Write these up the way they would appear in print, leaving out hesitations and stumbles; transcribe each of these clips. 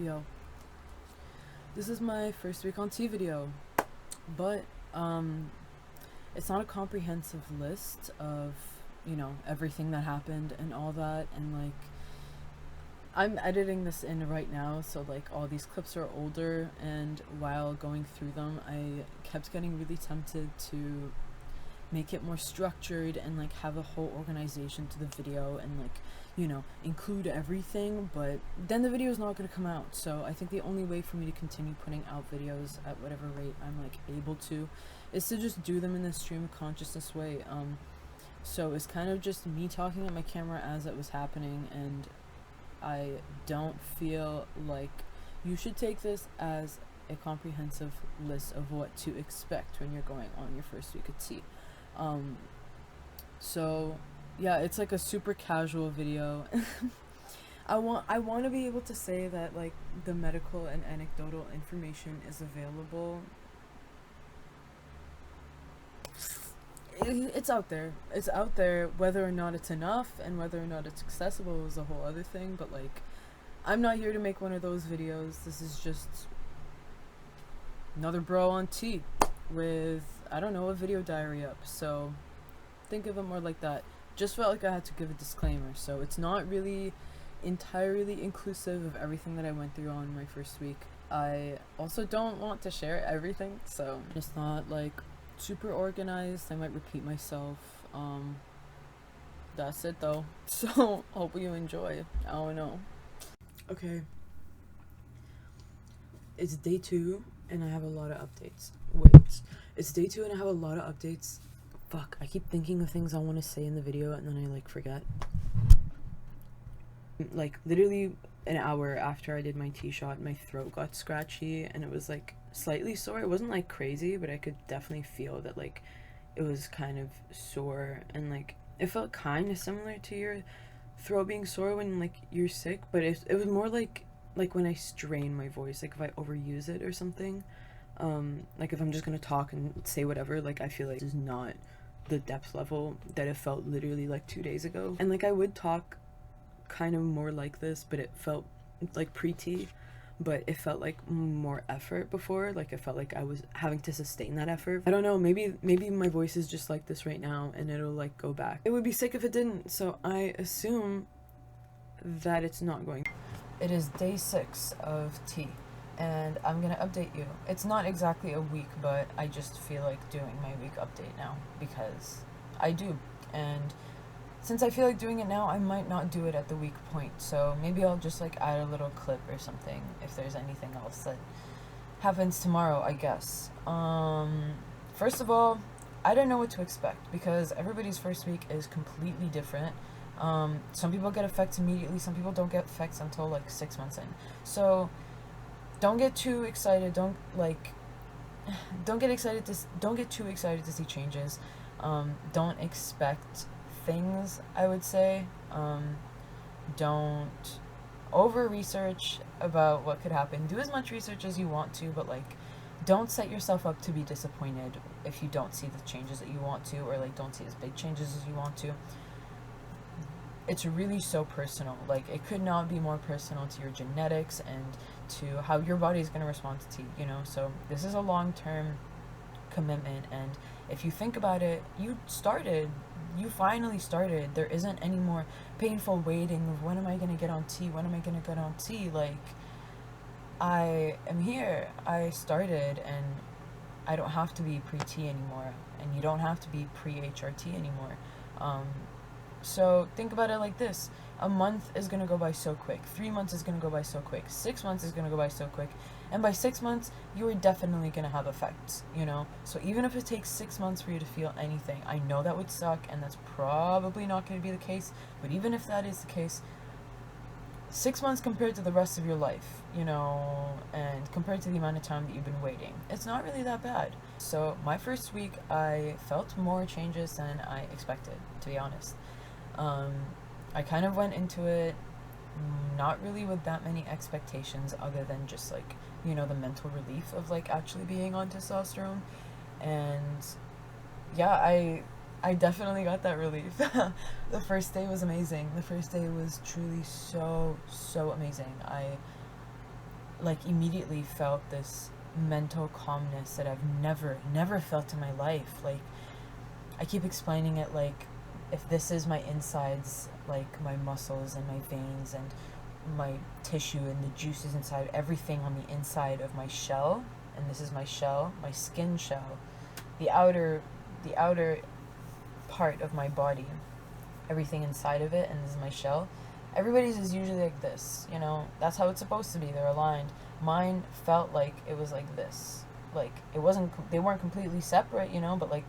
Yo, this is my first week on T video, but it's not a comprehensive list of, everything that happened and all that, and like, I'm editing this in right now, so like all these clips are older, and while going through them, I kept getting really tempted to make it more structured and like have a whole organization to the video and like include everything, but then the video is not going to come out. So I think the only way for me to continue putting out videos at whatever rate I'm like able to is to just do them in the stream of consciousness way. So it's kind of just me talking at my camera as it was happening, and I don't feel like you should take this as a comprehensive list of what to expect when you're going on your first week at T. So yeah, it's like a super casual video. I want to be able to say that like the medical and anecdotal information is available. It's out there. It's out there. Whether or not it's enough and whether or not it's accessible is a whole other thing. But like, I'm not here to make one of those videos. This is just another bro on T with, I don't know, a video diary up. So think of it more like that. Just felt like I had to give a disclaimer. So it's not really entirely inclusive of everything that I went through on my first week. I also don't want to share everything, so it's not like super organized. I might repeat myself. That's it though. So hope you enjoy. I don't know. Okay. It's day 2 and I have a lot of updates. Wait. It's day 2 and I have a lot of updates. Fuck, I keep thinking of things I want to say in the video and then I like forget. Like literally an hour after I did my T shot, my throat got scratchy and it was like slightly sore. It wasn't like crazy, but I could definitely feel that like it was kind of sore, and like it felt kind of similar to your throat being sore when like you're sick, but it was more like when I strain my voice, like if I overuse it or something. Like if I'm just gonna talk and say whatever, like I feel like this is not the depth level that it felt literally like 2 days ago. And like I would talk kind of more like this, but it felt like pre-T, but it felt like more effort before. Like it felt like I was having to sustain that effort. I don't know, maybe my voice is just like this right now and it'll like go back. It would be sick if it didn't, so I assume that it's not going. It is day 6 of T and I'm gonna update you. It's not exactly a week, but I just feel like doing my week update now because I do. And since I feel like doing it now, I might not do it at the week point, so maybe I'll just like add a little clip or something if there's anything else that happens tomorrow, I guess. First of all, I don't know what to expect because everybody's first week is completely different. Some people get effects immediately, some people don't get effects until like 6 months in. So don't get too excited. Don't get too excited to see changes. Don't expect things, I would say. Don't over research about what could happen. Do as much research as you want to, but like don't set yourself up to be disappointed if you don't see the changes that you want to, or like don't see as big changes as you want to. It's really so personal. Like it could not be more personal to your genetics and to how your body is going to respond to tea, so this is a long-term commitment, and if you think about it, you finally started. There isn't any more painful waiting of when am I going to get on T, like I am here, I started, and I don't have to be pre-T anymore, and you don't have to be pre-HRT anymore. So think about it like this. A month is going to go by so quick. 3 months is going to go by so quick. 6 months is going to go by so quick. And by 6 months, you are definitely going to have effects, So even if it takes 6 months for you to feel anything, I know that would suck, and that's probably not going to be the case. But even if that is the case, 6 months compared to the rest of your life, and compared to the amount of time that you've been waiting, it's not really that bad. So my first week, I felt more changes than I expected, to be honest. I kind of went into it not really with that many expectations other than just like, the mental relief of like actually being on testosterone. And yeah, I definitely got that relief. The first day was amazing. The first day was truly so amazing. like immediately felt this mental calmness that I've never felt in my life. Like, I keep explaining it like, if this is my insides, like my muscles and my veins and my tissue and the juices inside, everything on the inside of my shell, and this is my shell, my skin shell, the outer part of my body, everything inside of it, and this is my shell. Everybody's is usually like this, you know. That's how it's supposed to be. They're aligned. Mine felt like it was like this. Like, it wasn't. They weren't completely separate, you know. But like,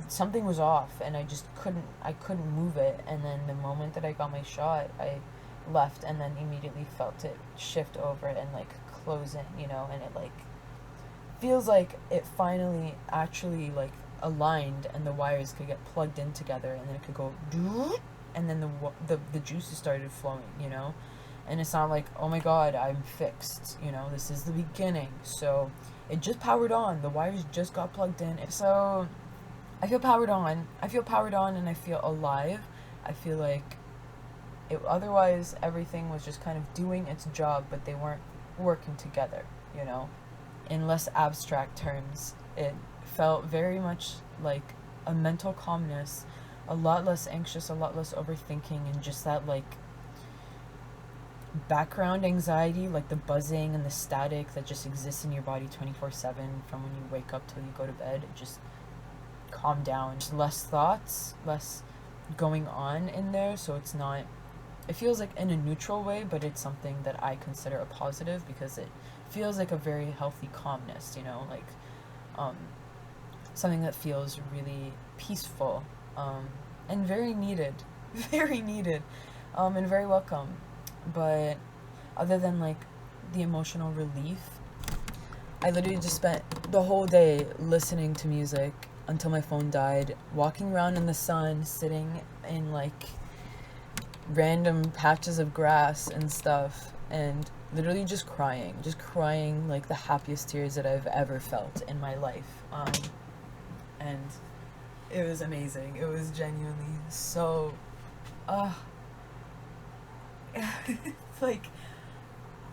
something was off, and I just couldn't. I couldn't move it. And then the moment that I got my shot, I left, and then immediately felt it shift over and like close in, you know. And it like feels like it finally actually like aligned, and the wires could get plugged in together, and then it could go, and then the juices started flowing, you know. And it's not like, oh my god, I'm fixed, you know. This is the beginning. So it just powered on. The wires just got plugged in. So I feel powered on. And I feel alive. I feel like otherwise everything was just kind of doing its job, but they weren't working together, you know. In less abstract terms, it felt very much like a mental calmness, a lot less anxious, a lot less overthinking, and just that like background anxiety, like the buzzing and the static that just exists in your body 24/7 from when you wake up till you go to bed. It just calmed down. Just less thoughts, less going on in there, so it's not, it feels like in a neutral way, but it's something that I consider a positive because it feels like a very healthy calmness, you know, like something that feels really peaceful, and very needed, very needed, and very welcome. But other than like the emotional relief, I literally just spent the whole day listening to music until my phone died, walking around in the sun, sitting in like random patches of grass and stuff, and literally just crying like the happiest tears that I've ever felt in my life. And it was amazing. It was genuinely so, it's like,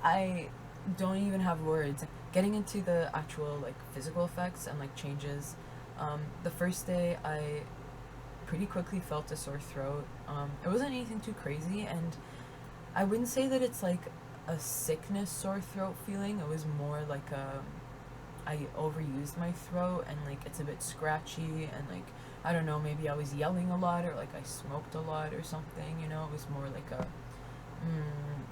I don't even have words. Getting into the actual like physical effects and like changes, the first day I pretty quickly felt a sore throat. It wasn't anything too crazy, and I wouldn't say that it's like a sickness sore throat feeling. It was more like I overused my throat, and like it's a bit scratchy, and like I don't know, maybe I was yelling a lot, or like I smoked a lot or something, you know. It was more like a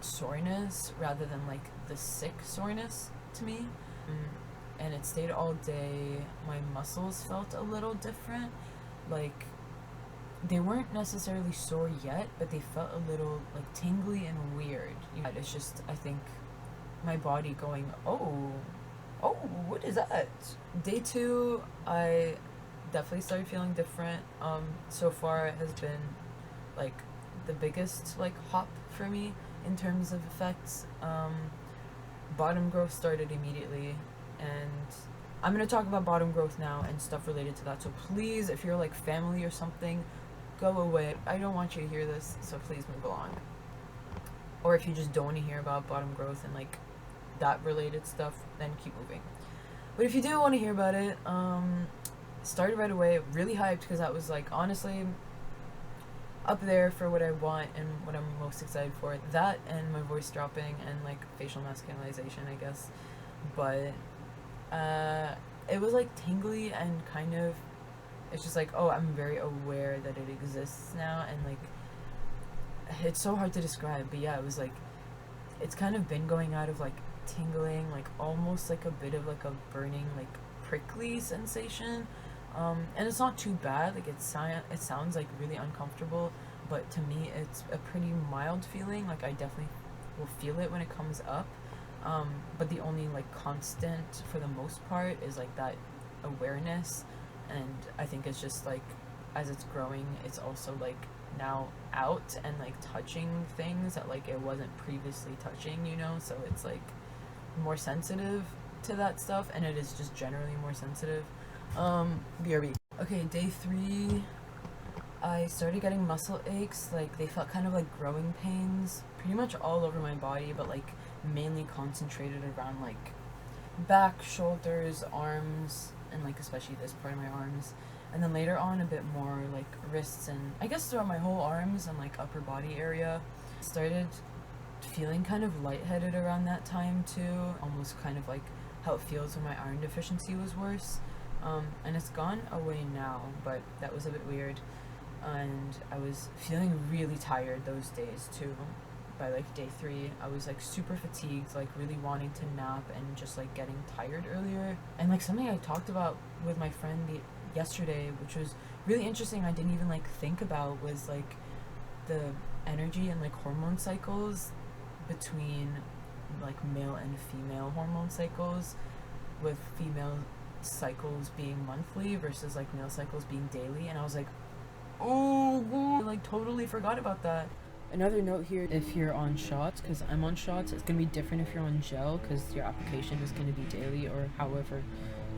soreness rather than like the sick soreness to me. And it stayed all day. My muscles felt a little different, like they weren't necessarily sore yet, but they felt a little like tingly and weird. It's just, I think, my body going, oh, what is that? Day 2, I definitely started feeling different. So far it has been like the biggest like hop for me in terms of effects. Bottom growth started immediately, and I'm gonna talk about bottom growth now and stuff related to that. So please, if you're like family or something, go away. I don't want you to hear this, so please move along. Or if you just don't want to hear about bottom growth and like that related stuff, then keep moving. But if you do want to hear about it, started right away, really hyped, because that was like honestly up there for what I want and what I'm most excited for. That and my voice dropping and like facial masculinization, I guess. But it was like tingly and kind of, it's just like, oh, I'm very aware that it exists now, and like it's so hard to describe, but yeah, it was like, it's kind of been going out of like tingling, like almost like a bit of like a burning, like prickly sensation, and it's not too bad. Like it sounds like really uncomfortable, but to me it's a pretty mild feeling. Like I definitely will feel it when it comes up, but the only like constant for the most part is like that awareness. And I think it's just like, as it's growing, it's also like now out and like touching things that like it wasn't previously touching, you know. So it's like more sensitive to that stuff, and it is just generally more sensitive. BRB. Okay, day 3, I started getting muscle aches. Like they felt kind of like growing pains pretty much all over my body, but like mainly concentrated around like back, shoulders, arms, and like especially this part of my arms. And then later on, a bit more like wrists and I guess throughout my whole arms and like upper body area. Started feeling kind of lightheaded around that time too, almost kind of like how it feels when my iron deficiency was worse. And it's gone away now, but that was a bit weird. And I was feeling really tired those days too. By like day 3, I was like super fatigued, like really wanting to nap and just like getting tired earlier. And like something I talked about with my friend yesterday, which was really interesting, I didn't even like think about, was like the energy and like hormone cycles between like male and female hormone cycles, with female cycles being monthly versus like male cycles being daily. And I was like, oh, I like totally forgot about that. Another note here, if you're on shots, because I'm on shots, it's going to be different if you're on gel, because your application is going to be daily or however,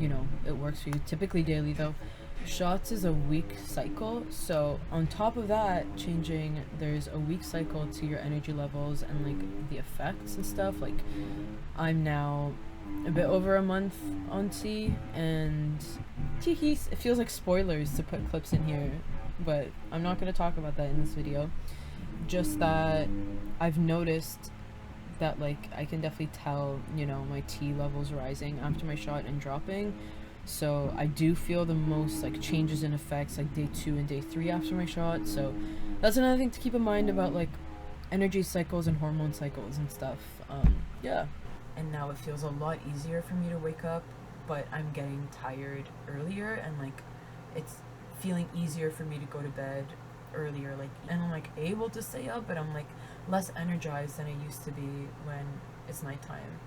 you know, it works for you. Typically daily though. Shots is a week cycle, so on top of that changing, there's a week cycle to your energy levels and like the effects and stuff. Like I'm now a bit over a month on T, and it feels like spoilers to put clips in here, but I'm not going to talk about that in this video. Just that I've noticed that like I can definitely tell, you know, my T levels rising after my shot and dropping. So I do feel the most like changes in effects like day 2 and day 3 after my shot. So that's another thing to keep in mind about like energy cycles and hormone cycles and stuff. Yeah. And now it feels a lot easier for me to wake up, but I'm getting tired earlier, and like it's feeling easier for me to go to bed earlier, like, and I'm like able to stay up, but I'm like less energized than I used to be when it's nighttime.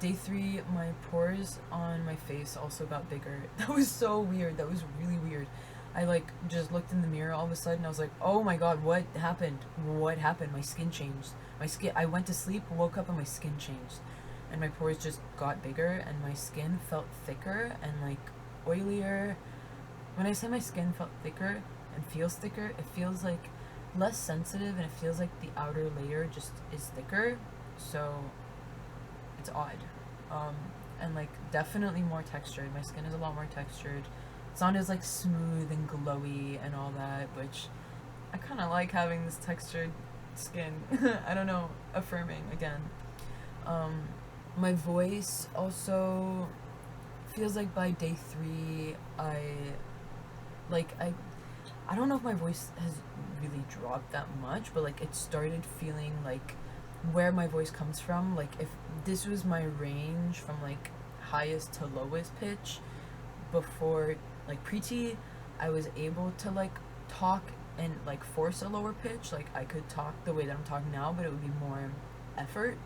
Day 3, my pores on my face also got bigger. That was so weird. That was really weird. I like just looked in the mirror all of a sudden. I was like, oh my god, what happened? What happened? My skin changed. I went to sleep, woke up, and my skin changed. And my pores just got bigger, and my skin felt thicker and like oilier. When I say my skin felt thicker and feels thicker, it feels like less sensitive, and it feels like the outer layer just is thicker. So it's odd. And like definitely more textured. My skin is a lot more textured. It's not as like smooth and glowy and all that, which I kind of like having this textured skin. I don't know, affirming again. My voice also feels like by day 3 I don't know if my voice has really dropped that much, but like it started feeling like where my voice comes from, like if this was my range from like highest to lowest pitch before like pre-T, I was able to like talk and like force a lower pitch. Like I could talk the way that I'm talking now, but it would be more effort.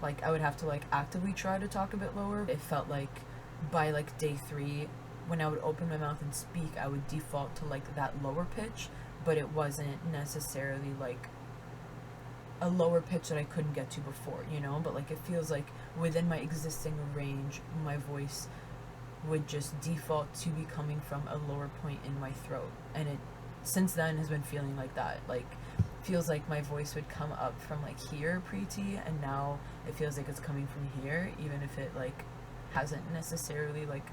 Like I would have to like actively try to talk a bit lower. It felt like by like day 3, when I would open my mouth and speak, I would default to like that lower pitch, but it wasn't necessarily like a lower pitch that I couldn't get to before, you know? But like it feels like within my existing range, my voice would just default to be coming from a lower point in my throat. And it since then has been feeling like that. Like feels like my voice would come up from like here pre-T, and now it feels like it's coming from here, even if it like hasn't necessarily like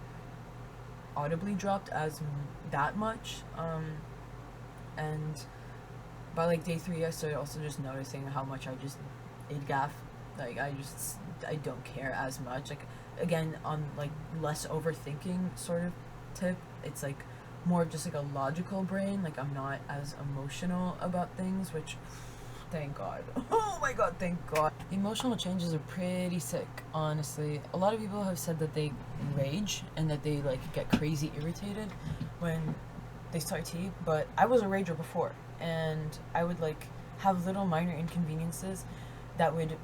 audibly dropped as that much. And by like day 3, I started also just noticing how much I just ate gaff. Like I don't care as much. Like again, on like less overthinking sort of tip, it's like more of just like a logical brain. Like I'm not as emotional about things, which thank god. Oh my god, thank god. The emotional changes are pretty sick, honestly. A lot of people have said that they rage and that they like get crazy irritated when they start T, but I was a rager before, and I would like have little minor inconveniences that would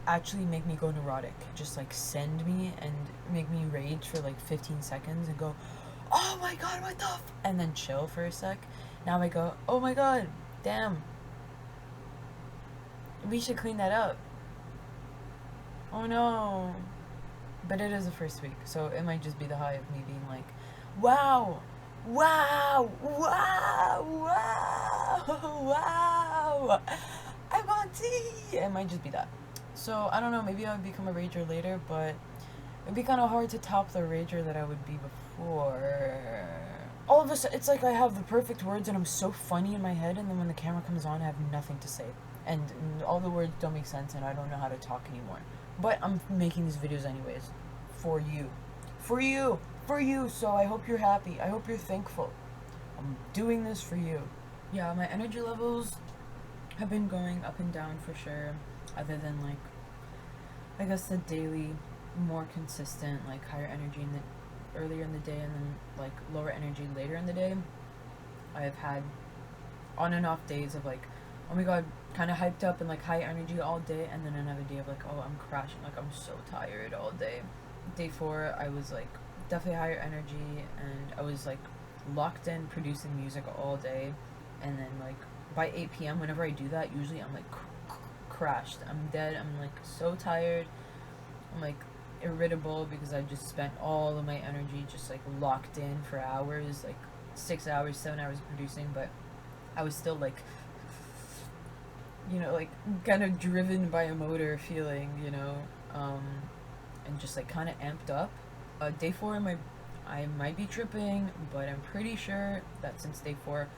actually make me go neurotic. Just like send me and make me rage for like 15 seconds and go, oh my god, what the and then chill for a sec. Now I go, oh my god, damn, we should clean that up. Oh no. But it is the first week, so it might just be the high of me being like, wow, wow, wow, wow, wow, I'm on T. It might just be that. So I don't know, maybe I would become a rager later, but it'd be kind of hard to top the rager that I would be before. All of a sudden, it's like I have the perfect words and I'm so funny in my head, and then when the camera comes on, I have nothing to say. And all the words don't make sense, and I don't know how to talk anymore. But I'm making these videos anyways. For you. For you! For you! So I hope you're happy. I hope you're thankful. I'm doing this for you. Yeah, my energy levels have been going up and down for sure. Other than, like, I guess the daily, more consistent, like, higher energy in the earlier in the day, and then like lower energy later in the day. I've had on and off days of like, oh my god, kind of hyped up and like high energy all day, and then another day of like, oh, I'm crashing, like I'm so tired all day. Day 4, I was like definitely higher energy, and I was like locked in producing music all day, and then like by 8 p.m. whenever I do that, usually I'm like crashed. I'm dead. I'm like so tired. I'm like irritable because I just spent all of my energy just like locked in for hours, like 6 hours, 7 hours producing, but I was still like, you know, like kind of driven by a motor feeling, you know, and just like kind of amped up. Day 4, I might be tripping, but I'm pretty sure that since day 4,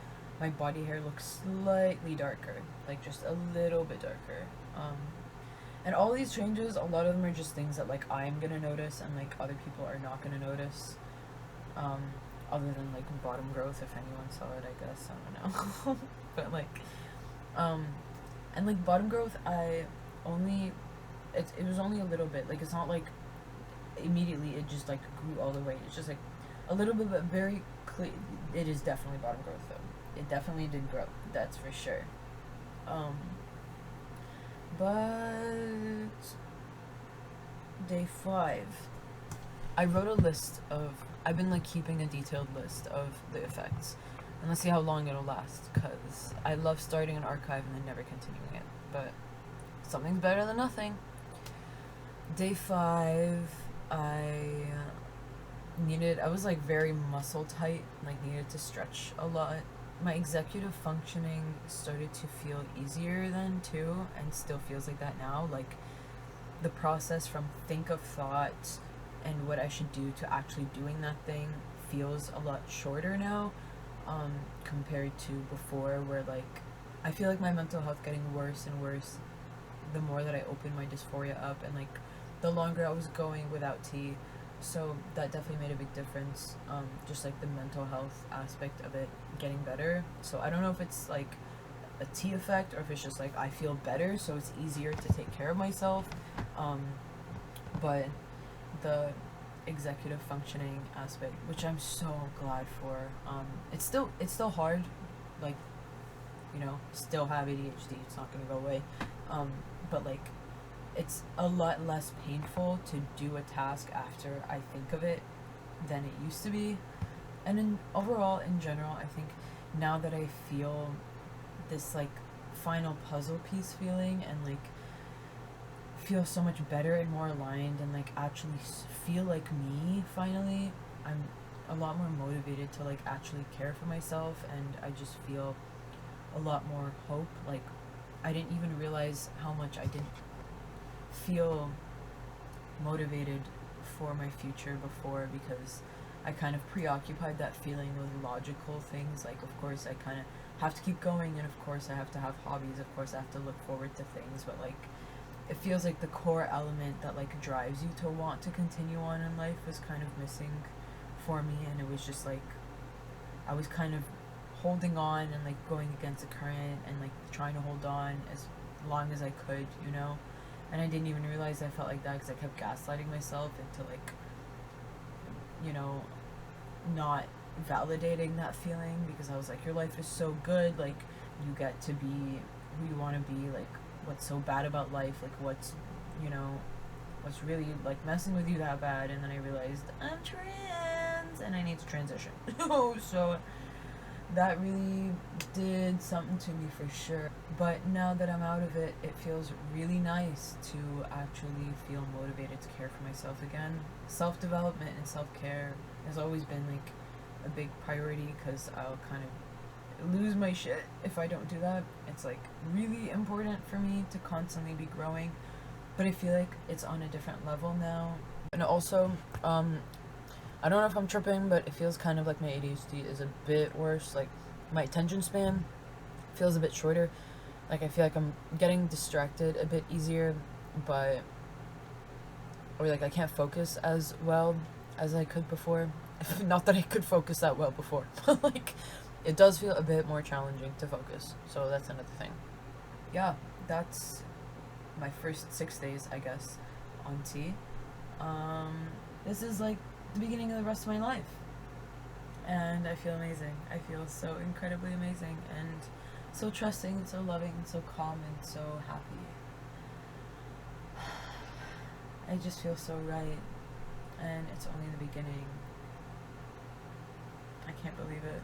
my body hair looks slightly darker, like just a little bit darker. And all these changes, a lot of them are just things that like I'm gonna notice and like other people are not gonna notice. Other than like bottom growth, if anyone saw it, I guess, I don't know. But like, and like bottom growth, it was only a little bit. Like it's not like immediately it just like grew all the way. It's just like a little bit, but very clear. It is definitely bottom growth though. It definitely did grow. That's for sure. But day 5, I wrote a list of, I've been like keeping a detailed list of the effects, and let's see how long it'll last, because I love starting an archive and then never continuing it, but something's better than nothing. Day 5, I was like very muscle tight, like needed to stretch a lot. My executive functioning started to feel easier then too, and still feels like that now. Like the process from think of thought and what I should do to actually doing that thing feels a lot shorter now, compared to before, where like I feel like my mental health getting worse and worse the more that I opened my dysphoria up, and like the longer I was going without tea. So that definitely made a big difference, just like the mental health aspect of it getting better. So I don't know if it's like a tea effect or if it's just like I feel better, so it's easier to take care of myself. But the executive functioning aspect, which I'm so glad for, it's still hard, like, you know, still have ADHD, it's not gonna go away, but like it's a lot less painful to do a task after I think of it than it used to be. And overall, in general, I think now that I feel this like final puzzle piece feeling, and like feel so much better and more aligned, and like actually feel like me finally, I'm a lot more motivated to like actually care for myself, and I just feel a lot more hope. Like I didn't even realize how much I didn't feel motivated for my future before, because I kind of preoccupied that feeling with logical things. Like of course I kind of have to keep going, and of course I have to have hobbies, of course I have to look forward to things, but like it feels like the core element that like drives you to want to continue on in life was kind of missing for me. And it was just like I was kind of holding on and like going against the current and like trying to hold on as long as I could, you know. And I didn't even realize I felt like that because I kept gaslighting myself into like, you know, not validating that feeling, because I was like, your life is so good, like you get to be who you want to be, like what's so bad about life, like what's, you know, what's really like messing with you that bad. And then I realized I'm trans and I need to transition. So that really did something to me for sure. But now that I'm out of it, it feels really nice to actually feel motivated to care for myself again. Self-development and self-care has always been like a big priority, because I'll kind of lose my shit if I don't do that. It's like really important for me to constantly be growing. but I feel like it's on a different level now. And also, I don't know if I'm tripping, but it feels kind of like my ADHD is a bit worse. Like, my attention span feels a bit shorter. Like, I feel like I'm getting distracted a bit easier, but, or like I can't focus as well as I could before. Not that I could focus that well before, but like, it does feel a bit more challenging to focus. So that's another thing. Yeah, that's my first 6 days, I guess, on T. This is like the beginning of the rest of my life. And I feel amazing. I feel so incredibly amazing and so trusting and so loving and so calm and so happy. I just feel so right. And it's only the beginning. I can't believe it.